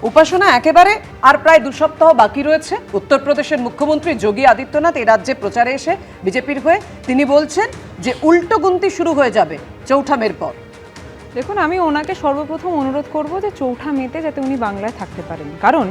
উপাসনা, একেবারে আর প্রায় 2 সপ্তাহ বাকি রয়েছে। উত্তরপ্রদেশের মুখ্যমন্ত্রী যোগী আদিত্যনাথ এই রাজ্যে প্রচারে এসে বিজেপির হয়ে তিনি বলছেন যে উল্টো গুনতি শুরু হয়ে যাবে 4 মের পর। দেখুন, আমি ওনাকে সর্বপ্রথম অনুরোধ করব যে 4 মেতে যাতে উনি বাংলায় থাকতে পারেন, কারণ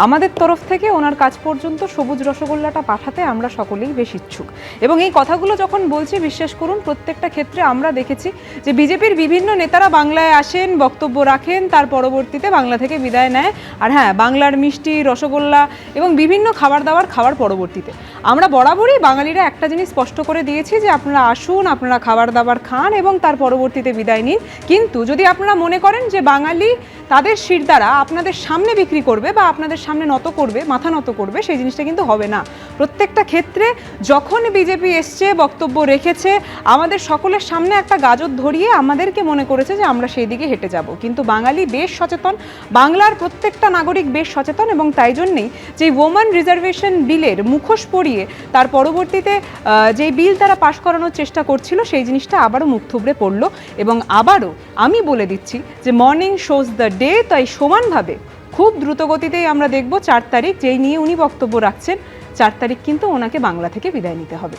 আমাদের তরফ থেকে ওনার কাজ পর্যন্ত সবুজ রসগোল্লাটা পাঠাতে আমরা সকলেই বেশ ইচ্ছুক। এবং এই কথাগুলো যখন বলছি, বিশ্বাস করুন প্রত্যেকটা ক্ষেত্রে আমরা দেখেছি যে বিজেপির বিভিন্ন নেতারা বাংলায় আসেন, বক্তব্য রাখেন, তার পরবর্তীতে বাংলা থেকে বিদায় নেয়। আর হ্যাঁ, বাংলার মিষ্টি, রসগোল্লা এবং বিভিন্ন খাবার দাবার খাওয়ার পরবর্তীতে আমরা বরাবরই বাঙালিরা একটা জিনিস স্পষ্ট করে দিয়েছি যে আপনারা আসুন, আপনারা খাবার দাবার খান এবং তার পরবর্তীতে বিদায় নিন। কিন্তু যদি আপনারা মনে করেন যে বাঙালি তাদের শিরদাঁড়া আপনাদের সামনে বিক্রি করবে বা আপনাদের সামনে নত করবে, মাথা নত করবে, সেই জিনিসটা কিন্তু হবে না। প্রত্যেকটা ক্ষেত্রে যখন বিজেপি এসছে, বক্তব্য রেখেছে, আমাদের সকলের সামনে একটা গাজর ধরিয়ে আমাদেরকে মনে করেছে যে আমরা সেই দিকে হেঁটে যাব। কিন্তু বাঙালি বেশ সচেতন, বাংলার প্রত্যেকটা নাগরিক বেশ সচেতন, এবং তাই জন্যেই যে ওমেন রিজার্ভেশন বিলের মুখোশ পরিয়ে তার পরবর্তীতে যে বিল তারা পাশ করানোর চেষ্টা করছিল, সেই জিনিসটা আবারও মুখ থুবড়ে পড়লো। এবং আবারও আমি বলে দিচ্ছি যে মর্নিং শোজ দ্য ডে, তাই সমানভাবে খুব দ্রুতগতিতেই আমরা দেখব 4 তারিখ, যেই নিয়ে উনি বক্তব্য রাখছেন, 4 তারিখ কিন্তু ওনাকে বাংলা থেকে বিদায় নিতে হবে।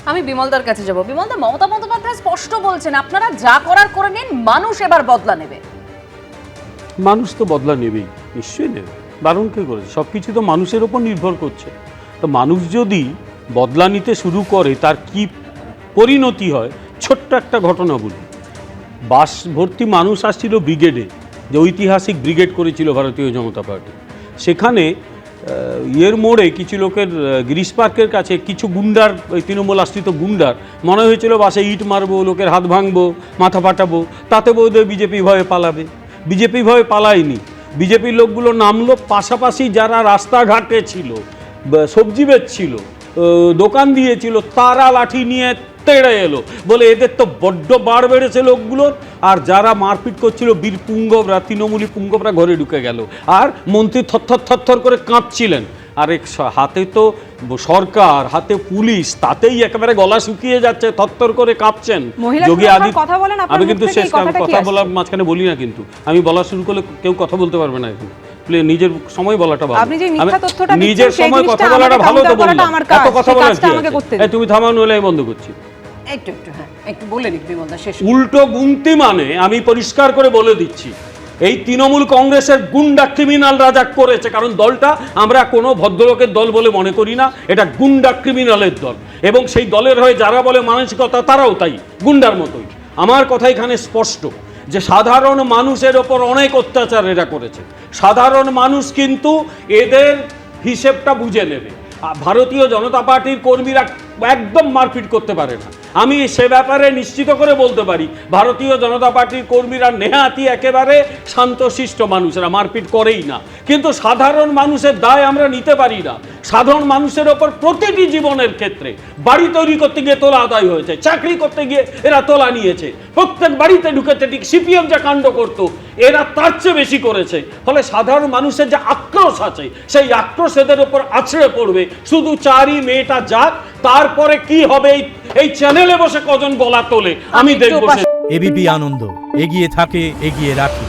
আমি বিমলদার কাছে যাব। বিমলদা, মমতা বন্দ্যোপাধ্যায় স্পষ্ট বলছেন আপনারা যা করার করে নিন, মানুষ এবার বদলা নেবে। মানুষ তো বদলা নেবেই, নিশ্চয়ই নেবে, বারণ কে করেছে? সব কিছু তো মানুষের ওপর নির্ভর করছে। তো মানুষ যদি বদলা নিতে শুরু করে তার কি পরিণতি হয়, ছোট্ট একটা ঘটনা বলি। বাস ভর্তি মানুষ আসছিল ব্রিগেডে, যে ঐতিহাসিক ব্রিগেড করেছিল ভারতীয় জনতা পার্টি। সেখানে ইয়ের মোড়ে কিছু লোকের, গিরিশ পার্কের কাছে কিছু গুন্ডার, ওই তৃণমূল আশ্রিত গুন্ডার মনে হয়েছিল বাসে ইট মারবো, লোকের হাত ভাঙবো, মাথা ফাটাবো, তাতে বোধহয় বিজেপি ভয়ে পালাবে। বিজেপি ভয়ে পালায়নি। বিজেপির লোকগুলো নামলো, পাশাপাশি যারা রাস্তাঘাটে ছিল, সবজি বেচছিল, দোকান দিয়েছিল, তারা লাঠি নিয়ে তেড়ে এলো। বলে এদের তো বড্ড বাড় বেড়েছে লোকগুলোর। আর যারা মারপিট করছিল বীর পুঙ্গবরা, তৃণমূলী পুঙ্গবরা ঘরে ঢুকে গেল। আর মন্ত্রী থরথর করে কাঁপছিলেন। আর হাতে তো সরকার, হাতে পুলিশ, তাতেই একেবারে গলা শুকিয়ে যাচ্ছে, থরথর করে কাঁপছেন যোগী আদিত্যনাথ। আমি কিন্তু শেষ কথা বলার মাঝখানে বলি না, কিন্তু আমি বলা শুরু করলে কেউ কথা বলতে পারবে না। এখন নিজের সময় বলাটা ভালো, নিজের সময় কথা বলাটা ভালো। তো বললাম, এত কথা বলার কি আছে? তুমি থামাও, নইলে আমি বন্ধ করছি। উল্টো গুনতি মানে আমি পরিষ্কার করে বলে দিচ্ছি, এই তৃণমূল কংগ্রেসের গুন্ডা ক্রিমিনাল রাজা করেছে। কারণ দলটা আমরা কোনো ভদ্রলোকের দল বলে মনে করি না, এটা গুন্ডা ক্রিমিনালের দল। এবং সেই দলের হয়ে যারা বলে মানসিকতা, তারাও তাই গুন্ডার মতোই। আমার কথা এখানে স্পষ্ট যে সাধারণ মানুষের ওপর অনেক অত্যাচার এরা করেছে। সাধারণ মানুষ কিন্তু এদের হিসেবটা বুঝে নেবে। ভারতীয় জনতা পার্টির কর্মীরা একদম মারপিট করতে পারে না। আমি সে ব্যাপারে নিশ্চিত করে বলতে পারি, ভারতীয় জনতা পার্টির কর্মীরা নেহাতি একেবারে শান্তশিষ্ট মানুষেরা, মারপিট করেই না। কিন্তু সাধারণ মানুষের দায় আমরা নিতে পারি না। সাধারণ মানুষের ওপর প্রতিটি জীবনের ক্ষেত্রে, বাড়ি তৈরি করতে গিয়ে তোলা আদায় হয়েছে, চাকরি করতে গিয়ে এরা তোলা নিয়েছে, প্রত্যেক বাড়িতে ঢুকেছে। ঠিক সিপিএম যে কাণ্ড করতো, এরা তার চেয়ে বেশি করেছে। ফলে সাধারণ মানুষের যে আক্রোশ আছে, সেই আক্রোশ এদের ওপর আছড়ে পড়বে। শুধু 4 মেটা যাক, তারপরে কি হবে এই চ্যানেলে বসে কজন গলা তোলে আমি দেখব। এবিপি আনন্দ, এগিয়ে থাকে, এগিয়ে রাখে।